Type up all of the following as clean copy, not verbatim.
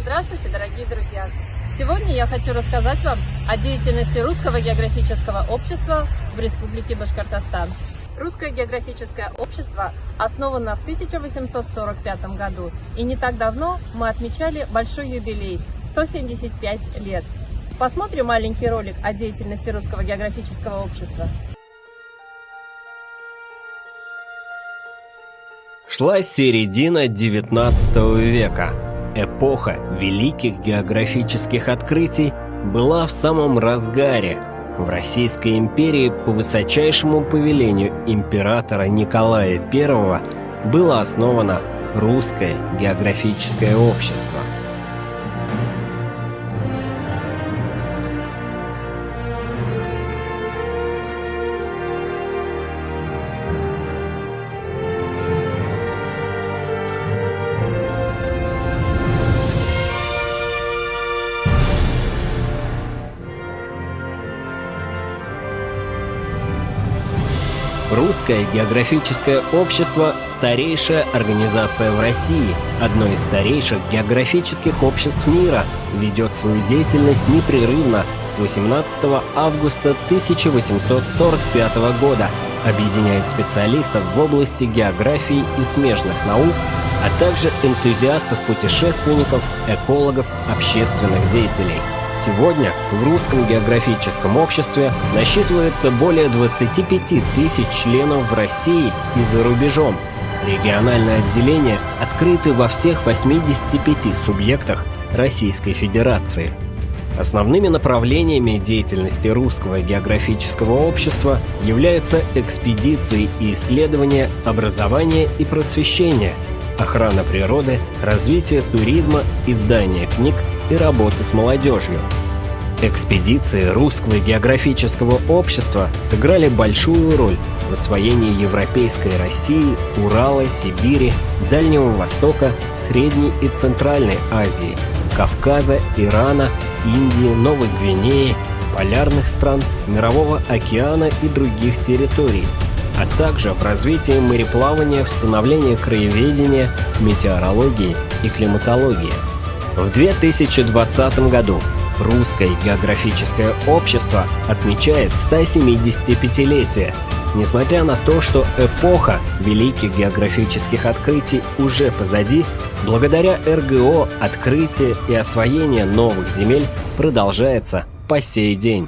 Здравствуйте, дорогие друзья! Сегодня я хочу рассказать вам о деятельности Русского географического общества в Республике Башкортостан. Русское географическое общество основано в 1845 году, и не так давно мы отмечали большой юбилей – 175 лет. Посмотрим маленький ролик о деятельности Русского географического общества. Шла середина XIX века. Эпоха великих географических открытий была в самом разгаре. В Российской империи по высочайшему повелению императора Николая I было основано Русское географическое общество. Русское географическое общество – старейшая организация в России, одно из старейших географических обществ мира, ведет свою деятельность непрерывно с 18 августа 1845 года, объединяет специалистов в области географии и смежных наук, а также энтузиастов-путешественников, экологов, общественных деятелей. Сегодня в Русском географическом обществе насчитывается более 25 тысяч членов в России и за рубежом. Региональные отделения открыты во всех 85 субъектах Российской Федерации. Основными направлениями деятельности Русского географического общества являются экспедиции и исследования, образование и просвещение, охрана природы, развитие туризма, издание книг и работы с молодежью. Экспедиции Русского географического общества сыграли большую роль в освоении Европейской России, Урала, Сибири, Дальнего Востока, Средней и Центральной Азии, Кавказа, Ирана, Индии, Новой Гвинеи, полярных стран, Мирового океана и других территорий, а также в развитии мореплавания, в становлении краеведения, метеорологии и климатологии. В 2020 году Русское географическое общество отмечает 175-летие. Несмотря на то, что эпоха великих географических открытий уже позади, благодаря РГО открытие и освоение новых земель продолжается по сей день.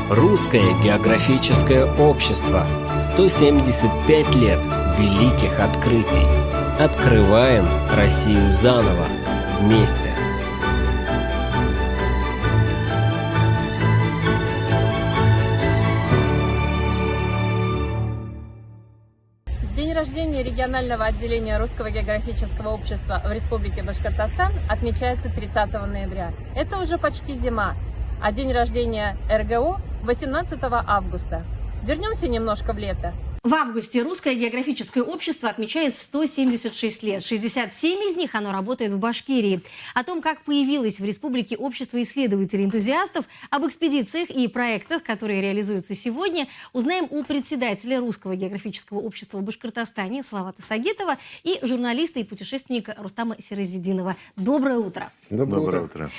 Русское географическое общество. 175 лет великих открытий. Открываем Россию заново. Вместе. День рождения регионального отделения Русского географического общества в Республике Башкортостан отмечается 30 ноября. Это уже почти зима, а день рождения РГО 18 августа. Вернемся немножко в лето. В августе Русское географическое общество отмечает 176 лет. 67 из них оно работает в Башкирии. О том, как появилось в республике общество исследователей-энтузиастов, об экспедициях и проектах, которые реализуются сегодня, узнаем у председателя Русского географического общества в Башкортостане Салавата Сагитова и журналиста и путешественника Рустама Сиразидинова. Доброе утро. Доброе утро.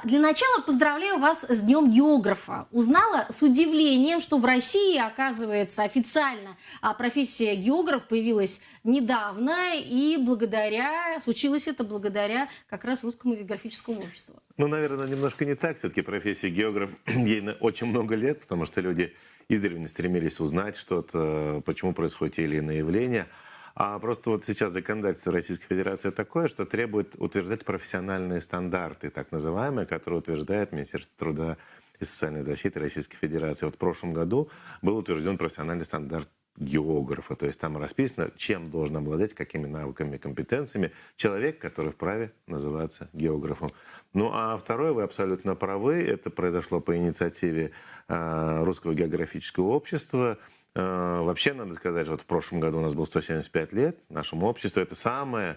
Для начала поздравляю вас с Днем географа. Узнала с удивлением, что в России, оказывается, официально профессия географ появилась недавно, и случилось это благодаря как раз Русскому географическому обществу. Ну, наверное, немножко не так. Все-таки профессия географ, ей очень много лет, потому что люди издревле стремились узнать что-то, почему происходят те или иные явления. А просто вот сейчас законодательство Российской Федерации такое, что требует утверждать профессиональные стандарты, так называемые, которые утверждает Министерство труда и социальной защиты Российской Федерации. Вот в прошлом году был утвержден профессиональный стандарт географа. То есть там расписано, чем должен обладать, какими навыками, компетенциями человек, который вправе называться географом. Ну а второе, вы абсолютно правы, это произошло по инициативе Русского географического общества. Вообще, надо сказать, вот в прошлом году у нас было 175 лет нашему обществу. Это самое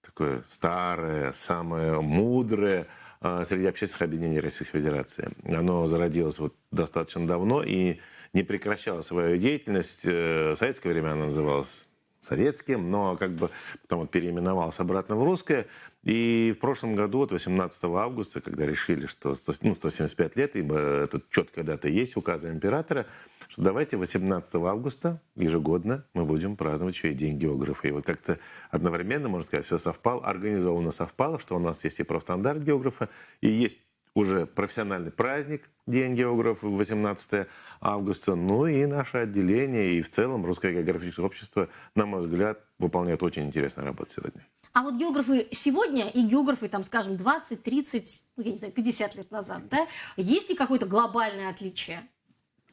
такое старое, самое мудрое среди общественных объединений Российской Федерации. Оно зародилось вот достаточно давно и не прекращало свою деятельность. В советское время оно называлось советским, но как бы потом вот переименовалось обратно в русское. И в прошлом году, вот 18 августа, когда решили, что 175 лет, ибо это четкая дата есть, указа императора, что давайте 18 августа ежегодно мы будем праздновать еще и День географа. И вот как-то одновременно, можно сказать, все совпало, организованно совпало, что у нас есть и профстандарт географа, и есть уже профессиональный праздник, День географа, 18 августа. Ну и наше отделение, и в целом Русское географическое общество, на мой взгляд, выполняет очень интересную работу сегодня. А вот географы сегодня и географы, там, скажем, 20, 30, ну, я не знаю, 50 лет назад, да, есть ли какое-то глобальное отличие?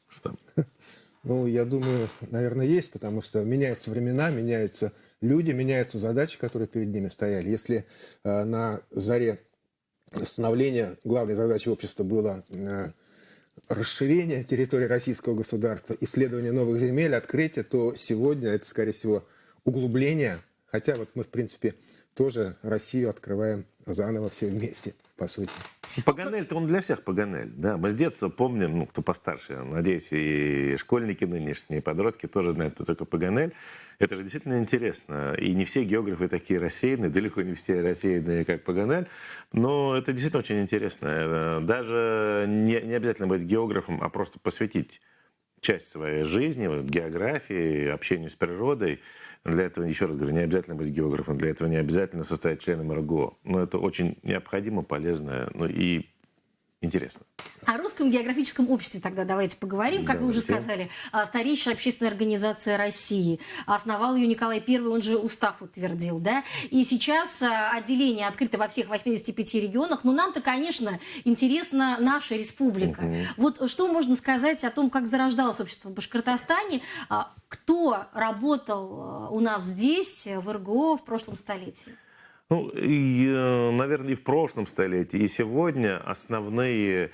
Что? Ну, я думаю, наверное, есть, потому что меняются времена, меняются люди, меняются задачи, которые перед ними стояли. Если на заре становления главной задачей общества было расширение территории российского государства, исследование новых земель, открытие, то сегодня это, скорее всего, углубление. Хотя вот мы, в принципе, тоже Россию открываем заново все вместе, по сути. Паганель-то он для всех Паганель. Да, мы с детства помним, ну, кто постарше, надеюсь, и школьники нынешние, и подростки тоже знают, кто такой Паганель. Это же действительно интересно. И не все географы такие рассеянные, далеко не все рассеянные, как Паганель. Но это действительно очень интересно. Даже не обязательно быть географом, а просто посвятить часть своей жизни, вот, географии, общению с природой. Для этого, еще раз говорю, не обязательно быть географом, для этого не обязательно состоять членом РГО. Но это очень необходимо, полезно, ну и интересно. О Русском географическом обществе тогда давайте поговорим. Как вы уже сказали, старейшая общественная организация России. Основал ее Николай I, он же устав утвердил. Да? И сейчас отделение открыто во всех 85 регионах. Но нам-то, конечно, интересна наша республика. Вот что можно сказать о том, как зарождалось общество в Башкортостане? Кто работал у нас здесь, в РГО, в прошлом столетии? Ну, наверное, и в прошлом столетии, и сегодня основные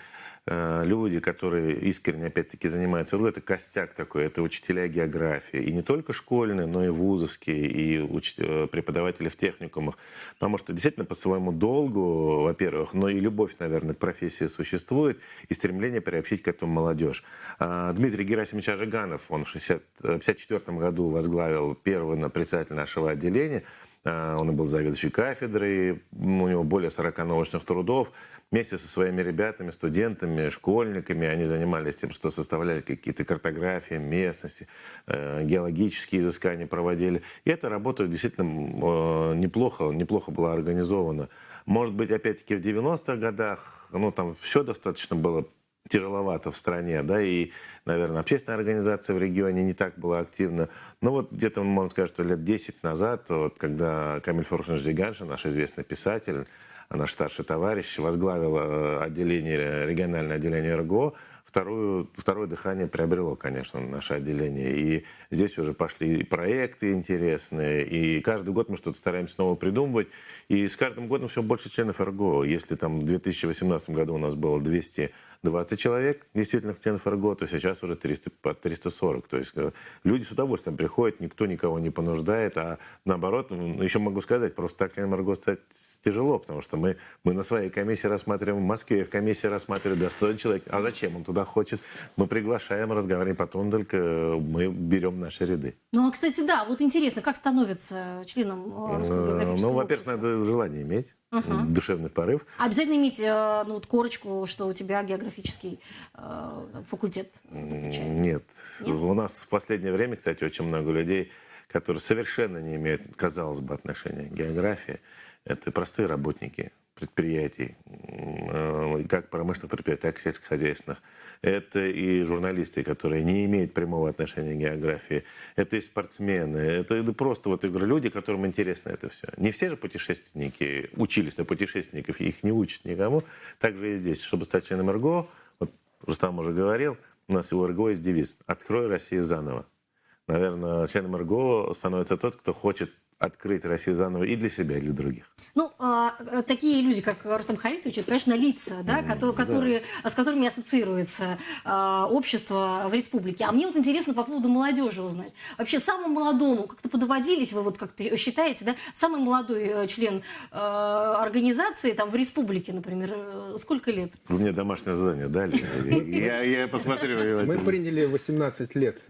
люди, которые искренне, опять-таки, занимаются РГО, это костяк такой, это учителя географии. И не только школьные, но и вузовские, и преподаватели в техникумах. Потому что действительно по своему долгу, во-первых, но и любовь, наверное, к профессии существует, и стремление приобщить к этому молодежь. Дмитрий Герасимович Ажиганов, он в 1954 году возглавил первый председатель нашего отделения. Он был заведующий кафедрой, у него более 40 научных трудов. Вместе со своими ребятами, студентами, школьниками они занимались тем, что составляли какие-то картографии местности, геологические изыскания проводили. И эта работа действительно неплохо была организована. Может быть, опять-таки в 90-х годах, ну, там все достаточно было тяжеловато в стране, да, и, наверное, общественная организация в регионе не так была активна. Но вот где-то, можно сказать, что лет 10 назад, вот, когда Камиль Фурханович Джиганшин, наш известный писатель, наш старший товарищ, возглавил региональное отделение РГО, второе дыхание приобрело, конечно, наше отделение. И здесь уже пошли и проекты интересные, и каждый год мы что-то стараемся снова придумывать. И с каждым годом все больше членов РГО. Если там в 2018 году у нас было 220 человек, действительно, членов РГО, то сейчас уже 340. То есть люди с удовольствием приходят, никто никого не понуждает, а наоборот, еще могу сказать, просто так членом РГО стать тяжело, потому что мы на своей комиссии рассматриваем, в Москве в комиссии рассматривают до 100 человек. А зачем он туда хочет? Мы приглашаем, разговариваем, потом только мы берем наши ряды. Ну, а, кстати, да, вот интересно, как становится членом Русского географического Ну, во-первых, общества? надо желание иметь, душевный порыв. Обязательно иметь ну, вот корочку, что у тебя географический факультет заключает? Нет. У нас в последнее время, кстати, очень много людей, которые совершенно не имеют, казалось бы, отношения к географии. Это простые работники, предприятий, как промышленных предприятий, так и сельскохозяйственных. Это и журналисты, которые не имеют прямого отношения к географии. Это и спортсмены. Это просто, вот, я говорю, люди, которым интересно это все. Не все же путешественники учились на путешественников, их не учат никому. Также и здесь. Чтобы стать членом РГО, вот Рустам уже говорил, у нас у РГО есть девиз «Открой Россию заново». Наверное, членом РГО становится тот, кто хочет открыть Россию заново и для себя, и для других. Ну, такие люди, как Рустам Харисович, это, конечно, лица, да, с которыми ассоциируется общество в республике. А мне вот интересно по поводу молодежи узнать. Вообще, самому молодому, как-то подводились вы, вот как-то считаете, да, самый молодой член организации там в республике, например, сколько лет? Вы мне домашнее задание дали. Я посмотрю. Мы приняли 18 лет,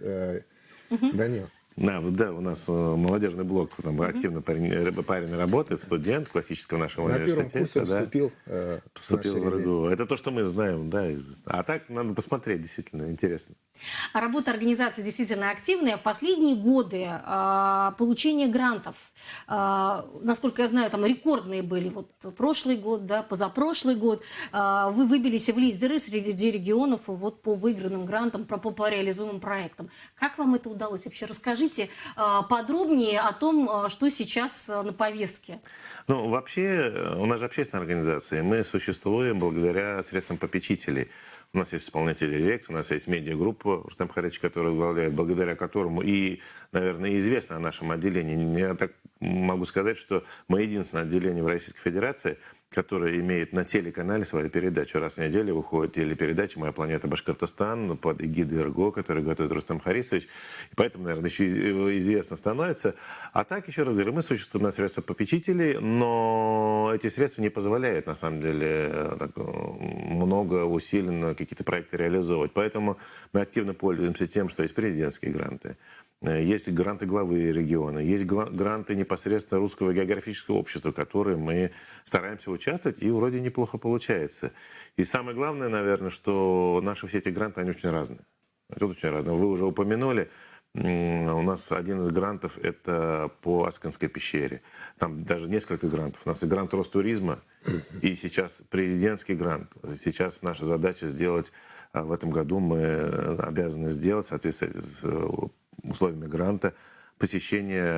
Данил. Да, у нас молодежный блок, там активно парень работает, студент классического нашего университета. На первом курсе вступил в РГО. Это то, что мы знаем, да. А так надо посмотреть, действительно интересно. А работа организации действительно активная. В последние годы получение грантов, насколько я знаю, там рекордные были. Вот прошлый год, да, позапрошлый год. Вы выбились в лидеры среди регионов вот по выигранным грантам, по реализуемым проектам. Как вам это удалось? Вообще расскажите подробнее о том, что сейчас на повестке. Ну, вообще, у нас же общественная организация, мы существуем благодаря средствам попечителей. У нас есть исполнительный директор, у нас есть медиагруппа Рустам Харисович, который возглавляет, благодаря которому и, наверное, известно о нашем отделении. Я так могу сказать, что мы единственное отделение в Российской Федерации, которое имеет на телеканале свою передачу. Раз в неделю выходит телепередача «Моя планета Башкортостан» под эгидой РГО, который готовит Рустам Харисович. И поэтому, наверное, еще известно становится. А так, еще раз говорю, мы существуем на средства попечителей, но эти средства не позволяют, на самом деле, много усиленно какие-то проекты реализовывать. Поэтому мы активно пользуемся тем, что есть президентские гранты. Есть гранты главы региона, есть гранты непосредственно Русского географического общества, в которые мы стараемся участвовать, и вроде неплохо получается. И самое главное, наверное, что наши все эти гранты, они очень разные. Очень разные. Вы уже упомянули, у нас один из грантов – это по Асканской пещере. Там даже несколько грантов. У нас и грант Ростуризма, и сейчас президентский грант. Сейчас наша задача сделать, в этом году мы обязаны сделать, в соответствии с условиями гранта, посещение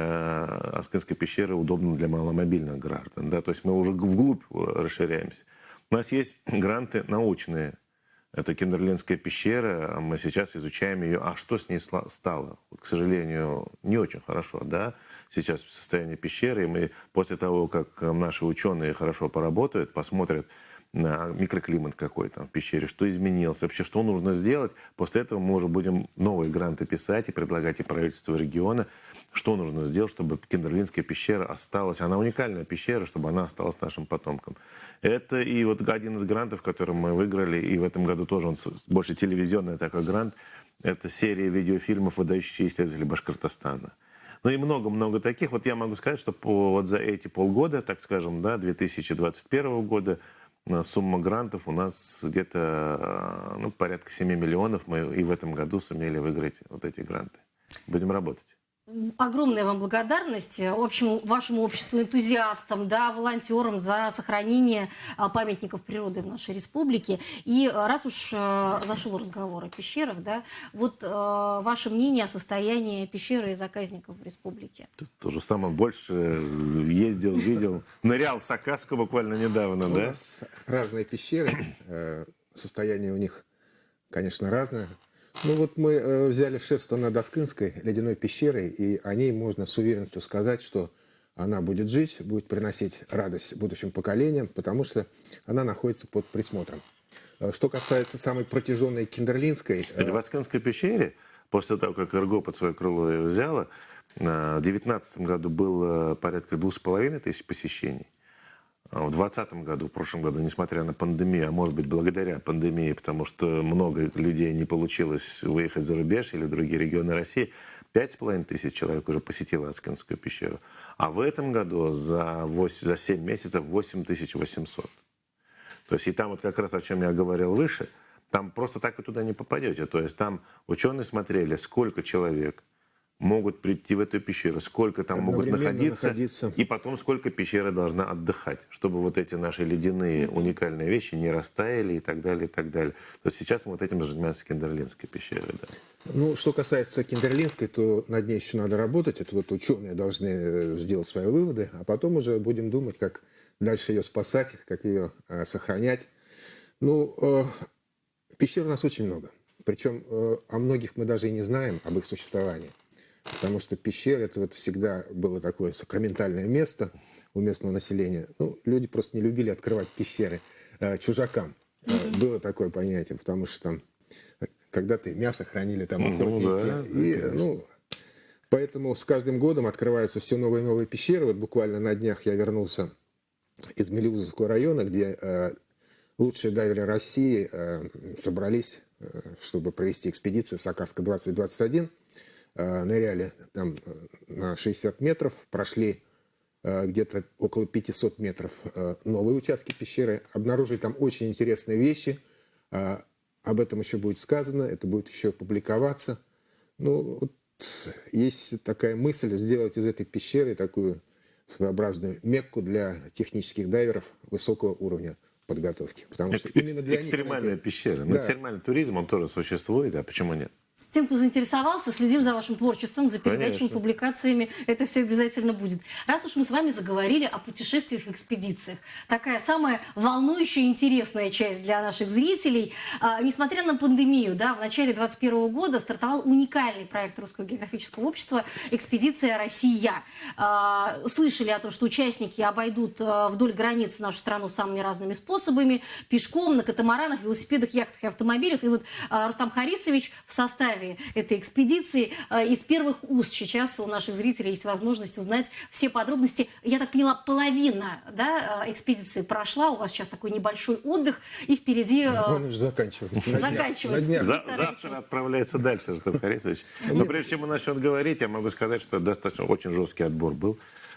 Асканской пещеры удобным для маломобильных граждан. Да? То есть мы уже вглубь расширяемся. У нас есть гранты научные. Это Киндерлинская пещера. Мы сейчас изучаем ее. А что с ней стало? Вот, к сожалению, не очень хорошо. Да? Сейчас в состоянии пещеры. И мы после того, как наши ученые хорошо поработают, посмотрят на микроклимат какой там в пещере, что изменилось, вообще что нужно сделать. После этого мы уже будем новые гранты писать и предлагать и правительству региона, что нужно сделать, чтобы Киндерлинская пещера осталась. Она уникальная пещера, чтобы она осталась нашим потомкам. Это и вот один из грантов, который мы выиграли, и в этом году тоже он больше телевизионный такой грант, это серия видеофильмов «Выдающиеся исследователи Башкортостана». Ну и много-много таких. Вот я могу сказать, что вот за эти полгода, так скажем, да, 2021 года, сумма грантов у нас где-то порядка 7 миллионов. Мы и в этом году сумели выиграть вот эти гранты. Будем работать. Огромная вам благодарность общему вашему обществу, энтузиастам, да, волонтерам за сохранение памятников природы в нашей республике. И раз уж зашел разговор о пещерах, да, вот ваше мнение о состоянии пещеры и заказников в республике. Тут тоже самое больше ездил, видел, нырял в Сакаску буквально недавно, У да? нас разные пещеры, состояние у них, конечно, разное. Ну вот мы взяли шефство над Аскынской ледяной пещерой, и о ней можно с уверенностью сказать, что она будет жить, будет приносить радость будущим поколениям, потому что она находится под присмотром. Что касается самой протяженной Киндерлинской... В Аскынской пещере, после того, как РГО под свое крыло ее взяла, в 2019 году было порядка 2500 посещений. В 2020 году, в прошлом году, несмотря на пандемию, а может быть благодаря пандемии, потому что много людей не получилось выехать за рубеж или в другие регионы России, 5500 человек уже посетило Аскынскую пещеру. А в этом году за 7 месяцев 8800. То есть и там вот как раз о чем я говорил выше, там просто так вы туда не попадете. То есть там ученые смотрели, сколько человек могут прийти в эту пещеру, сколько там могут Одновременно находиться, и потом сколько пещера должна отдыхать, чтобы вот эти наши ледяные уникальные вещи не растаяли и так далее, и так далее. То есть сейчас мы вот этим занимаемся Киндерлинской пещерой. Да. Ну, что касается Киндерлинской, то над ней еще надо работать. Это вот ученые должны сделать свои выводы, а потом уже будем думать, как дальше ее спасать, как ее сохранять. Ну, пещер у нас очень много. Причем о многих мы даже и не знаем, об их существовании. Потому что пещеры, это вот всегда было такое сакраментальное место у местного населения. Ну, люди просто не любили открывать пещеры чужакам. Было такое понятие, потому что там когда-то мясо хранили там поэтому с каждым годом открываются все новые и новые пещеры. Вот буквально на днях я вернулся из Мелеузовского района, где лучшие дайверы России собрались, чтобы провести экспедицию Сакаска-2021. Ныряли там на 60 метров, прошли где-то около 500 метров новые участки пещеры, обнаружили там очень интересные вещи. Об этом еще будет сказано, это будет еще публиковаться. Ну, вот есть такая мысль сделать из этой пещеры такую своеобразную мекку для технических дайверов высокого уровня подготовки. Потому это что именно для экстремальная них пещера. Да. Экстремальный туризм, он тоже существует, а почему нет? Тем, кто заинтересовался, следим за вашим творчеством, за передачами, Конечно. публикациями. Это все обязательно будет. Раз уж мы с вами заговорили о путешествиях и экспедициях, такая самая волнующая и интересная часть для наших зрителей. Несмотря на пандемию, да, в начале 2021 года стартовал уникальный проект Русского географического общества «Экспедиция Россия». Слышали о том, что участники обойдут вдоль границ нашу страну самыми разными способами. Пешком, на катамаранах, велосипедах, яхтах и автомобилях. И вот Рустам Харисович в составе этой экспедиции из первых уст сейчас у наших зрителей есть возможность узнать все подробности. Я так поняла, половина, да, экспедиции прошла, у вас сейчас такой небольшой отдых, и впереди... Он уже заканчивается. Заканчивается. На днях. Завтра отправляется дальше, Рустам Харисович. Но прежде чем мы начнем говорить, я могу сказать, что достаточно очень жесткий отбор был,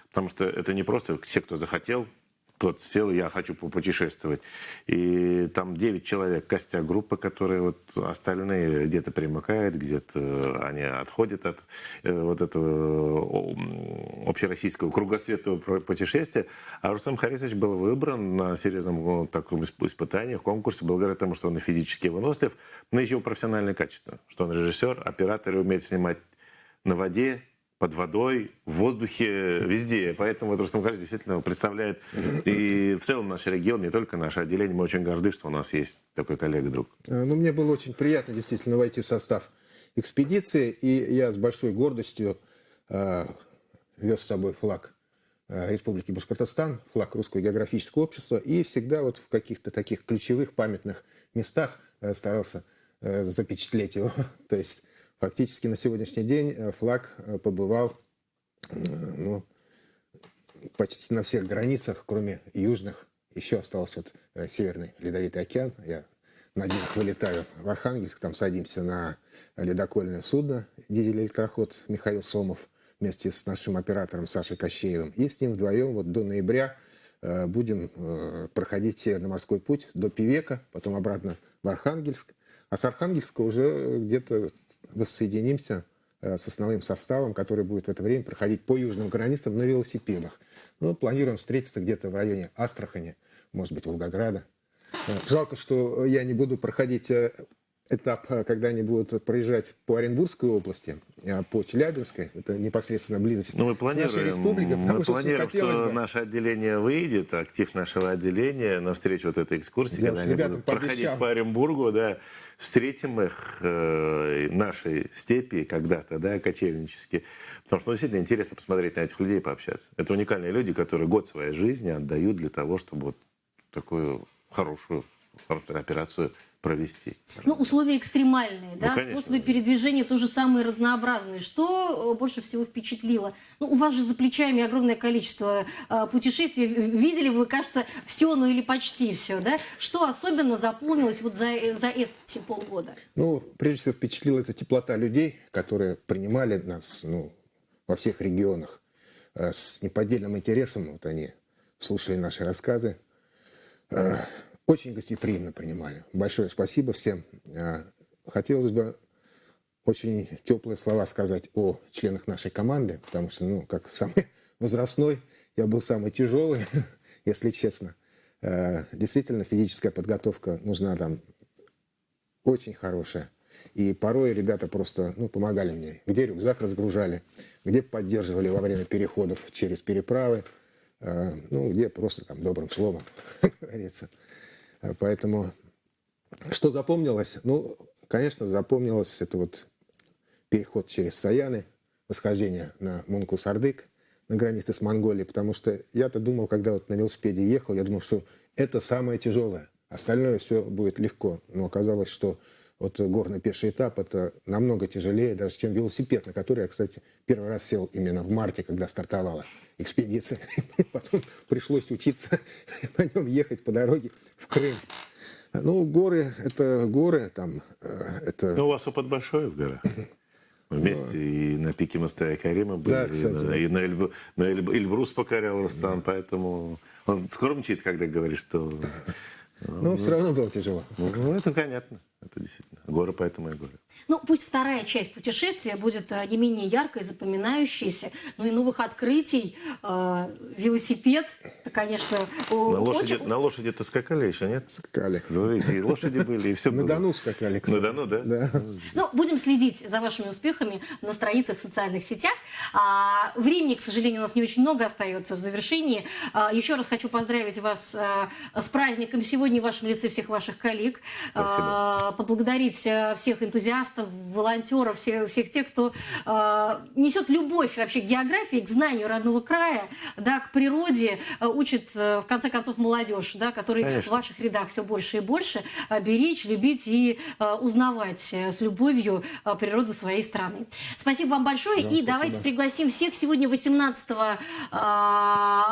потому что это не просто все, кто захотел, тот сел, я хочу попутешествовать. И там 9 человек, костяк группы, которые вот остальные где-то примыкают, где-то они отходят от вот этого общероссийского кругосветного путешествия. А Рустам Харисович был выбран на серьезном таком испытании, в конкурсе, благодаря тому, что он и физически вынослив, но еще профессиональные качества. Что он режиссер, оператор и умеет снимать на воде, под водой, в воздухе, везде. Поэтому вот Рустам Харисович действительно представляет и в целом наш регион, не только наше отделение. Мы очень горды, что у нас есть такой коллега-друг. Ну, мне было очень приятно действительно войти в состав экспедиции, и я с большой гордостью вез с собой флаг Республики Башкортостан, флаг Русского географического общества, и всегда вот в каких-то таких ключевых памятных местах старался запечатлеть его. То есть фактически на сегодняшний день флаг побывал почти на всех границах, кроме южных. Еще остался вот Северный Ледовитый океан. Я на днях вылетаю в Архангельск, там садимся на ледокольное судно, дизель-электроход Михаил Сомов вместе с нашим оператором Сашей Кощеевым. И с ним вдвоем вот до ноября будем проходить Северный морской путь до Певека, потом обратно в Архангельск. А с Архангельска уже где-то воссоединимся с основным составом, который будет в это время проходить по южным границам на велосипедах. Ну, планируем встретиться где-то в районе Астрахани, может быть, Волгограда. Жалко, что я не буду проходить этап, когда они будут проезжать по Оренбургской области, по Челябинской. Это непосредственно близость Ну, мы с нашей республикой. мы планируем, что наше отделение выйдет, актив нашего отделения, навстречу вот этой экскурсии, Я когда уж они ребятам будут проходить пообещал. по Оренбургу, да, встретим их в нашей степи когда-то, да, кочевнически. Потому что действительно интересно посмотреть на этих людей и пообщаться. Это уникальные люди, которые год своей жизни отдают для того, чтобы вот такую хорошую операцию провести. Ну, условия экстремальные, да, конечно. способы передвижения тоже самые разнообразные. Что больше всего впечатлило? Ну, у вас же за плечами огромное количество путешествий. Видели вы, кажется, все, ну или почти все, да? Что особенно запомнилось вот за эти полгода? Ну, прежде всего, впечатлила эта теплота людей, которые принимали нас во всех регионах с неподдельным интересом. Вот они слушали наши рассказы. Очень гостеприимно принимали. Большое спасибо всем. Хотелось бы очень теплые слова сказать о членах нашей команды, потому что, ну, как самый возрастной, я был самый тяжелый, если честно. Действительно, физическая подготовка нужна там очень хорошая. И порой ребята просто, ну, помогали мне. Где рюкзак разгружали, где поддерживали во время переходов через переправы, ну, где просто там добрым словом, как говорится. Поэтому, что запомнилось? Ну, конечно, запомнилось это вот переход через Саяны, восхождение на Мункус-Ардык, на границе с Монголией, потому что я-то думал, когда вот на велосипеде ехал, я думал, что это самое тяжелое, остальное все будет легко. Но оказалось, что вот горный пеший этап это намного тяжелее даже, чем велосипед, на который я, кстати, первый раз сел именно в марте, когда стартовала экспедиция. Потом пришлось учиться на нем ехать по дороге в Крым. Ну, горы, это горы, там, это... Ну, у вас опыт большой в горах. Вместе и на пике Мустая Карима были, Да, кстати. и на Эльбрус покорял Рустам, поэтому он скромничает, когда говорит, что... Ну, все равно было тяжело. Ну, это понятно, это действительно. Горы, поэтому и горы. Ну, пусть вторая часть путешествия будет не менее яркой, запоминающейся, ну и новых открытий. Велосипед, это, конечно, На лошади-то скакали еще, нет? Скакали. Смотрите, и лошади были, и все было. На Дону скакали, кстати. На Дону, да? Да. Ну, будем следить за вашими успехами на страницах в социальных сетях. Времени, к сожалению, у нас не очень много остается в завершении. Еще раз хочу поздравить вас с праздником сегодня в вашем лице всех ваших коллег. Спасибо. Поблагодарить всех энтузиастов, волонтеров, всех тех, кто несет любовь вообще к географии, к знанию родного края, да, к природе, учит, в конце концов, молодежь, да, которой Конечно. в ваших рядах все больше и больше, беречь, любить и узнавать с любовью природу своей страны. Спасибо вам большое. Да, и спасибо. давайте пригласим всех. Сегодня 18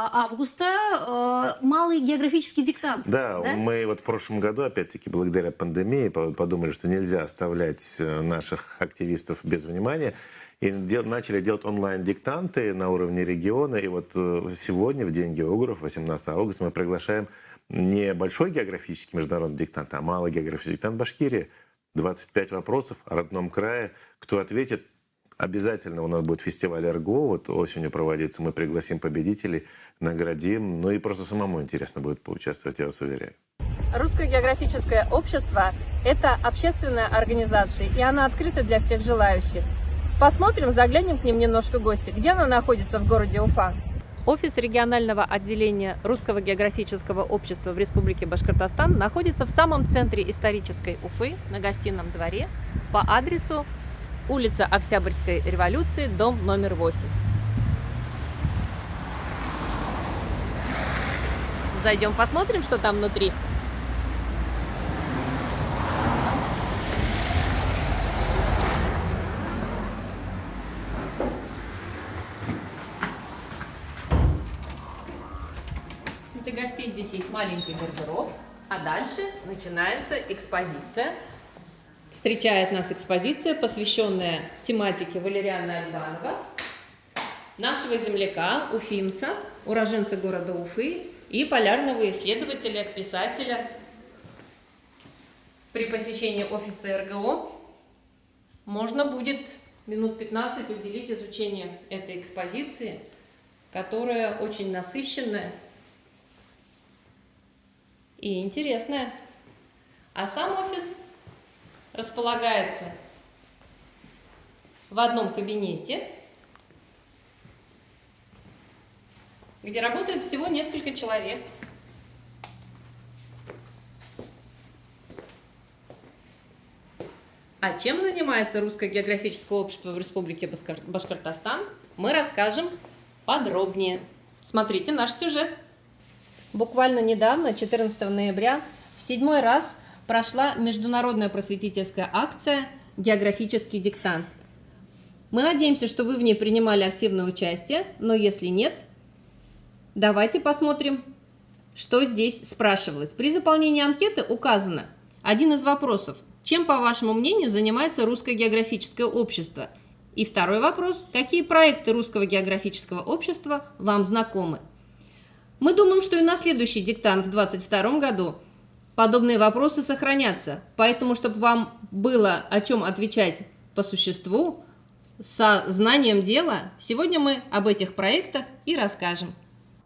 августа малый географический диктант. Да, мы вот в прошлом году, опять-таки, благодаря пандемии, подумали, что нельзя оставлять наших активистов без внимания. И начали делать онлайн-диктанты на уровне региона. И вот сегодня, в День географов, 18 августа, мы приглашаем не большой географический международный диктант, а малый географический диктант Башкирии. 25 вопросов о родном крае. Кто ответит, обязательно у нас будет фестиваль РГО, вот осенью проводится. Мы пригласим победителей, наградим. Ну и просто самому интересно будет поучаствовать, я вас уверяю. Русское географическое общество – это общественная организация, и она открыта для всех желающих. Посмотрим, заглянем к ним немножко в гости. Где она находится в городе Уфа? Офис регионального отделения Русского географического общества в Республике Башкортостан находится в самом центре исторической Уфы, на Гостином дворе, по адресу улица Октябрьской революции, дом номер 8. Зайдем посмотрим, что там внутри. Для гостей здесь есть маленький гардероб, а дальше начинается экспозиция. Встречает нас экспозиция, посвященная тематике Валериана Альбанова, нашего земляка, уфимца, уроженца города Уфы и полярного исследователя, писателя. При посещении офиса РГО можно будет минут 15 уделить изучению этой экспозиции, которая очень насыщенная и интересная. А сам офис располагается в одном кабинете, где работает всего несколько человек. А чем занимается Русское географическое общество в Республике Башкортостан, мы расскажем подробнее. Смотрите наш сюжет. Буквально недавно, 14 ноября, в 7-й раз прошла международная просветительская акция «Географический диктант». Мы надеемся, что вы в ней принимали активное участие, но если нет, давайте посмотрим, что здесь спрашивалось. При заполнении анкеты указано один из вопросов: чем, по вашему мнению, занимается Русское географическое общество? И второй вопрос: какие проекты Русского географического общества вам знакомы? Мы думаем, что и на следующий диктант в 2022 году подобные вопросы сохранятся. Поэтому, чтобы вам было о чем отвечать по существу, со знанием дела, сегодня мы об этих проектах и расскажем.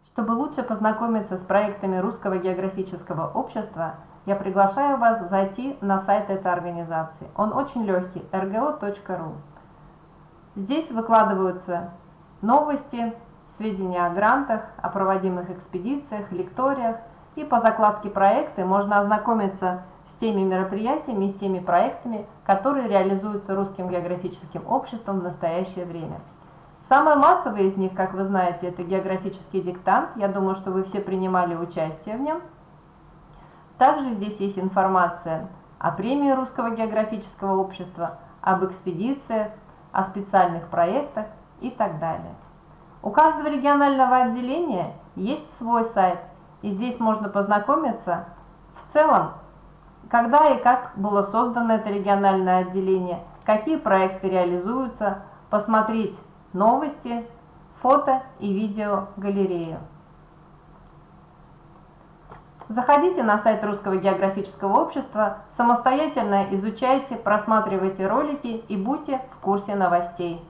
Чтобы лучше познакомиться с проектами Русского географического общества, я приглашаю вас зайти на сайт этой организации. Он очень легкий, rgo.ru. Здесь выкладываются новости, сведения о грантах, о проводимых экспедициях, лекториях. И по закладке проекты можно ознакомиться с теми мероприятиями и с теми проектами, которые реализуются Русским географическим обществом в настоящее время. Самые массовые из них, как вы знаете, это географический диктант. Я думаю, что вы все принимали участие в нем. Также здесь есть информация о премии Русского географического общества, об экспедициях, о специальных проектах и так далее. У каждого регионального отделения есть свой сайт, и здесь можно познакомиться в целом, когда и как было создано это региональное отделение, какие проекты реализуются, посмотреть новости, фото и видео галерею. Заходите на сайт Русского географического общества, самостоятельно изучайте, просматривайте ролики и будьте в курсе новостей.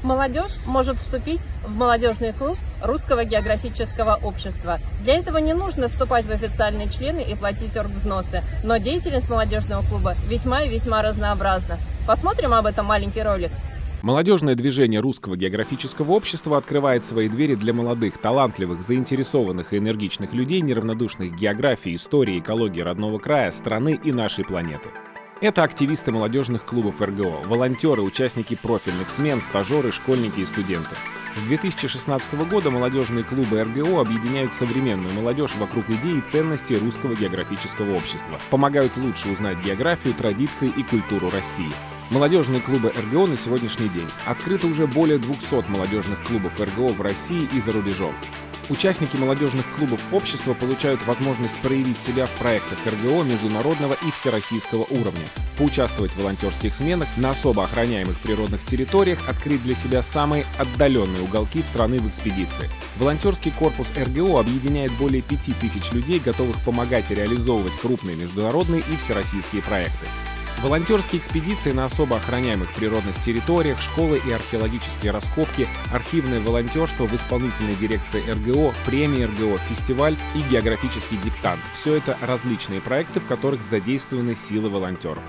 Молодежь может вступить в молодежный клуб Русского географического общества. Для этого не нужно вступать в официальные члены и платить оргвзносы, но деятельность молодежного клуба весьма и весьма разнообразна. Посмотрим об этом маленький ролик. Молодежное движение Русского географического общества открывает свои двери для молодых, талантливых, заинтересованных и энергичных людей, неравнодушных к географии, истории, экологии родного края, страны и нашей планеты. Это активисты молодежных клубов РГО, волонтеры, участники профильных смен, стажеры, школьники и студенты. С 2016 года молодежные клубы РГО объединяют современную молодежь вокруг идей и ценностей Русского географического общества, помогают лучше узнать географию, традиции и культуру России. Молодежные клубы РГО на сегодняшний день. Открыто уже более 200 молодежных клубов РГО в России и за рубежом. Участники молодежных клубов общества получают возможность проявить себя в проектах РГО международного и всероссийского уровня, поучаствовать в волонтерских сменах на особо охраняемых природных территориях, открыть для себя самые отдаленные уголки страны в экспедиции. Волонтерский корпус РГО объединяет более 5000 людей, готовых помогать и реализовывать крупные международные и всероссийские проекты. Волонтерские экспедиции на особо охраняемых природных территориях, школы и археологические раскопки, архивное волонтерство в исполнительной дирекции РГО, премии РГО, фестиваль и географический диктант. Все это различные проекты, в которых задействованы силы волонтеров.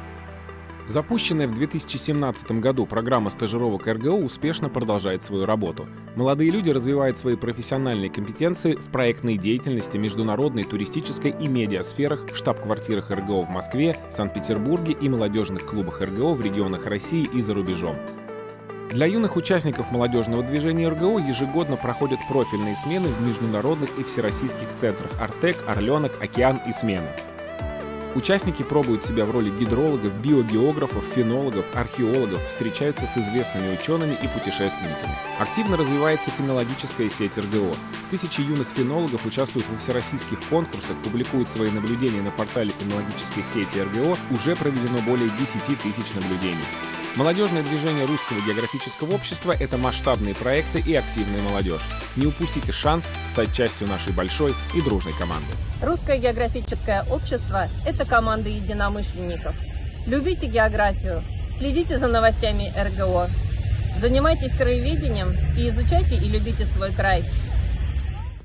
Запущенная в 2017 году программа стажировок РГО успешно продолжает свою работу. Молодые люди развивают свои профессиональные компетенции в проектной деятельности, международной, туристической и медиасферах, в штаб-квартирах РГО в Москве, Санкт-Петербурге и молодежных клубах РГО в регионах России и за рубежом. Для юных участников молодежного движения РГО ежегодно проходят профильные смены в международных и всероссийских центрах «Артек», «Орленок», «Океан» и «Смена». Участники пробуют себя в роли гидрологов, биогеографов, фенологов, археологов, встречаются с известными учеными и путешественниками. Активно развивается фенологическая сеть РГО. Тысячи юных фенологов участвуют во всероссийских конкурсах, публикуют свои наблюдения на портале фенологической сети РГО, уже проведено более 10 тысяч наблюдений. Молодежное движение Русского географического общества — это масштабные проекты и активная молодежь. Не упустите шанс стать частью нашей большой и дружной команды. Русское географическое общество – это команда единомышленников. Любите географию, следите за новостями РГО, занимайтесь краеведением и изучайте и любите свой край.